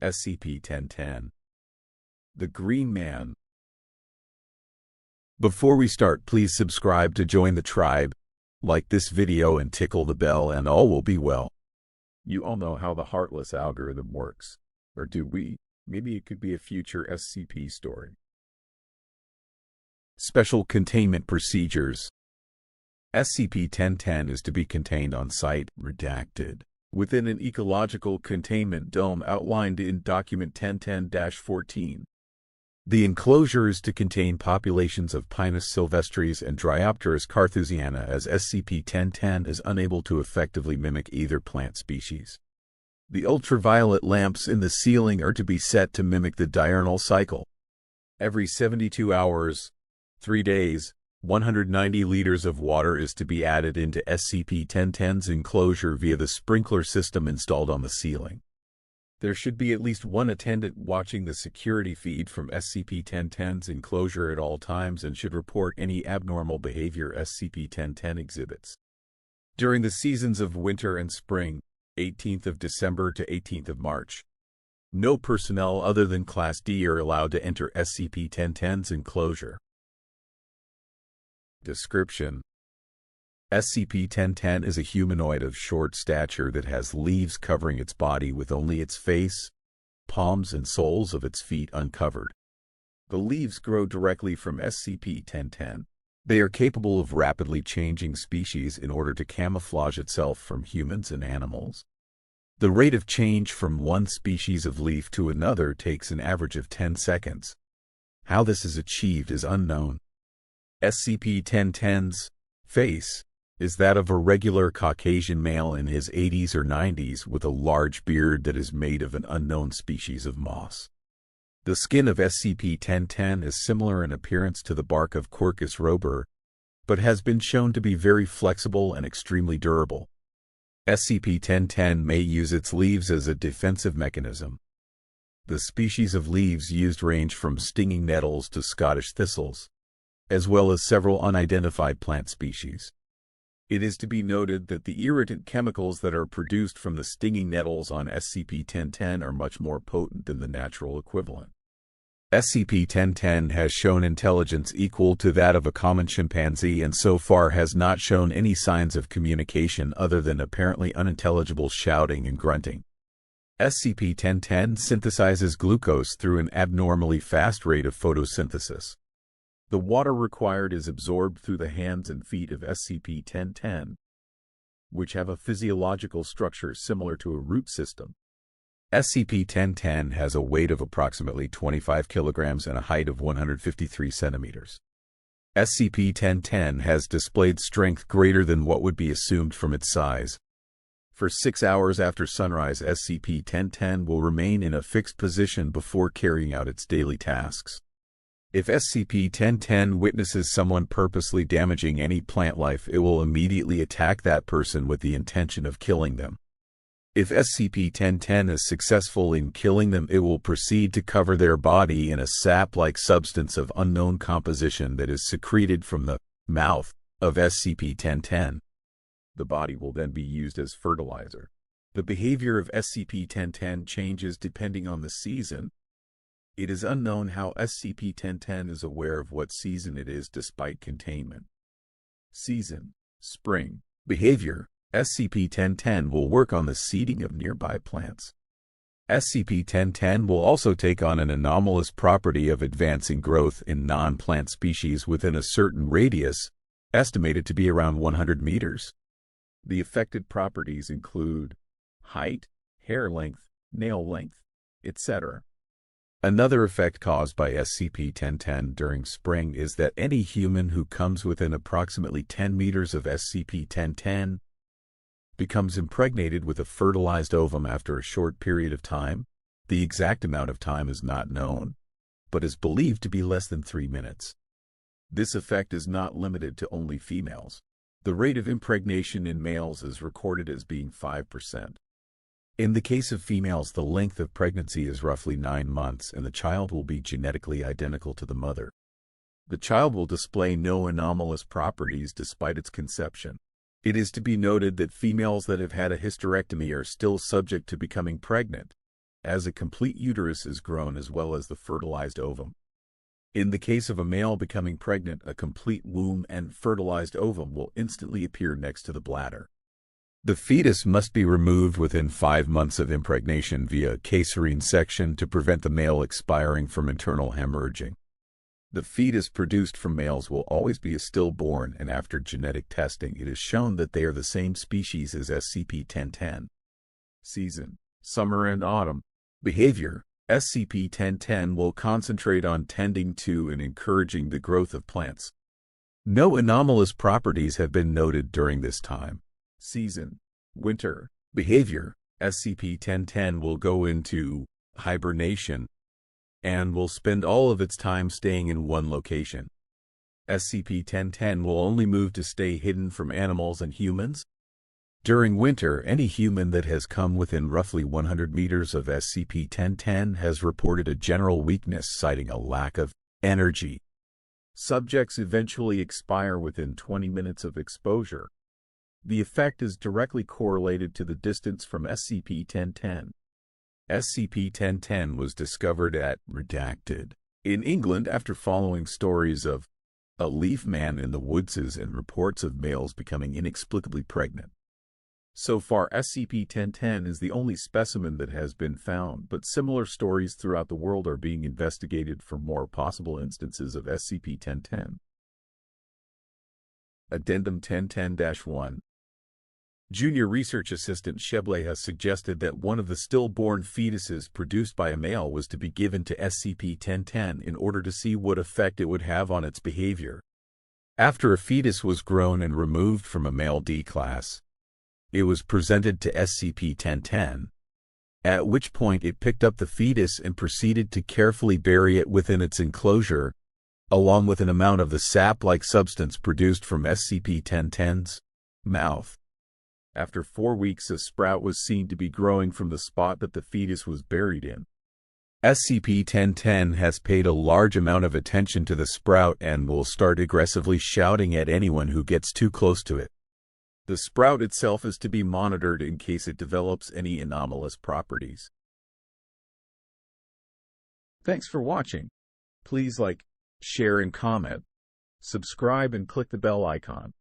SCP-1010. The Green Man. Before we start, please subscribe to join the tribe, like this video and tickle the bell, and all will be well. You all know how the Heartless algorithm works. Or do we? Maybe it could be a future SCP story. Special Containment Procedures. SCP-1010 is to be contained on site, redacted, within an ecological containment dome outlined in Document 1010-14. The enclosure is to contain populations of Pinus sylvestris and Dryopteris carthusiana, as SCP-1010 is unable to effectively mimic either plant species. The ultraviolet lamps in the ceiling are to be set to mimic the diurnal cycle. Every 72 hours, 3 days, 190 liters of water is to be added into SCP-1010's enclosure via the sprinkler system installed on the ceiling. There should be at least one attendant watching the security feed from SCP-1010's enclosure at all times and should report any abnormal behavior SCP-1010 exhibits. During the seasons of winter and spring, 18th of December to 18th of March, no personnel other than Class D are allowed to enter SCP-1010's enclosure. Description: SCP-1010 is a humanoid of short stature that has leaves covering its body with only its face, palms, and soles of its feet uncovered. The leaves grow directly from SCP-1010. They are capable of rapidly changing species in order to camouflage itself from humans and animals. The rate of change from one species of leaf to another takes an average of 10 seconds. How this is achieved is unknown. SCP-1010's face is that of a regular Caucasian male in his 80s or 90s with a large beard that is made of an unknown species of moss. The skin of SCP-1010 is similar in appearance to the bark of Quercus robur, but has been shown to be very flexible and extremely durable. SCP-1010 may use its leaves as a defensive mechanism. The species of leaves used range from stinging nettles to Scottish thistles, as well as several unidentified plant species. It is to be noted that the irritant chemicals that are produced from the stinging nettles on SCP-1010 are much more potent than the natural equivalent. SCP-1010 has shown intelligence equal to that of a common chimpanzee and so far has not shown any signs of communication other than apparently unintelligible shouting and grunting. SCP-1010 synthesizes glucose through an abnormally fast rate of photosynthesis. The water required is absorbed through the hands and feet of SCP-1010, which have a physiological structure similar to a root system. SCP-1010 has a weight of approximately 25 kilograms and a height of 153 centimeters. SCP-1010 has displayed strength greater than what would be assumed from its size. For 6 hours after sunrise, SCP-1010 will remain in a fixed position before carrying out its daily tasks. If SCP-1010 witnesses someone purposely damaging any plant life, it will immediately attack that person with the intention of killing them. If SCP-1010 is successful in killing them, it will proceed to cover their body in a sap-like substance of unknown composition that is secreted from the mouth of SCP-1010. The body will then be used as fertilizer. The behavior of SCP-1010 changes depending on the season. It is unknown how SCP-1010 is aware of what season it is despite containment. Season: spring. Behavior: SCP-1010 will work on the seeding of nearby plants. SCP-1010 will also take on an anomalous property of advancing growth in non-plant species within a certain radius, estimated to be around 100 meters. The affected properties include height, hair length, nail length, etc. Another effect caused by SCP-1010 during spring is that any human who comes within approximately 10 meters of SCP-1010 becomes impregnated with a fertilized ovum after a short period of time. The exact amount of time is not known, but is believed to be less than 3 minutes. This effect is not limited to only females. The rate of impregnation in males is recorded as being 5%. In the case of females, the length of pregnancy is roughly 9 months and the child will be genetically identical to the mother. The child will display no anomalous properties despite its conception. It is to be noted that females that have had a hysterectomy are still subject to becoming pregnant, as a complete uterus is grown as well as the fertilized ovum. In the case of a male becoming pregnant, a complete womb and fertilized ovum will instantly appear next to the bladder. The fetus must be removed within 5 months of impregnation via caesarean section to prevent the male expiring from internal hemorrhaging. The fetus produced from males will always be a stillborn, and after genetic testing, it is shown that they are the same species as SCP-1010. Season: summer and autumn. Behavior: SCP-1010 will concentrate on tending to and encouraging the growth of plants. No anomalous properties have been noted during this time. Season: winter. Behavior: SCP-1010 will go into hibernation and will spend all of its time staying in one location. SCP-1010 will only move to stay hidden from animals and humans. During winter, any human that has come within roughly 100 meters of SCP-1010 has reported a general weakness, citing a lack of energy. Subjects eventually expire within 20 minutes of exposure. The effect is directly correlated to the distance from SCP-1010. SCP-1010 was discovered at Redacted in England after following stories of a leaf man in the woods and reports of males becoming inexplicably pregnant. So far, SCP-1010 is the only specimen that has been found, but similar stories throughout the world are being investigated for more possible instances of SCP-1010. Addendum 1010-1. Junior Research Assistant Shebleha suggested that one of the stillborn fetuses produced by a male was to be given to SCP-1010 in order to see what effect it would have on its behavior. After a fetus was grown and removed from a male D-class, it was presented to SCP-1010, at which point it picked up the fetus and proceeded to carefully bury it within its enclosure, along with an amount of the sap-like substance produced from SCP-1010's mouth. After 4 weeks, a sprout was seen to be growing from the spot that the fetus was buried in. SCP-1010 has paid a large amount of attention to the sprout and will start aggressively shouting at anyone who gets too close to it. The sprout itself is to be monitored in case it develops any anomalous properties. Thanks for watching. Please like, share, and comment. Subscribe and click the bell icon.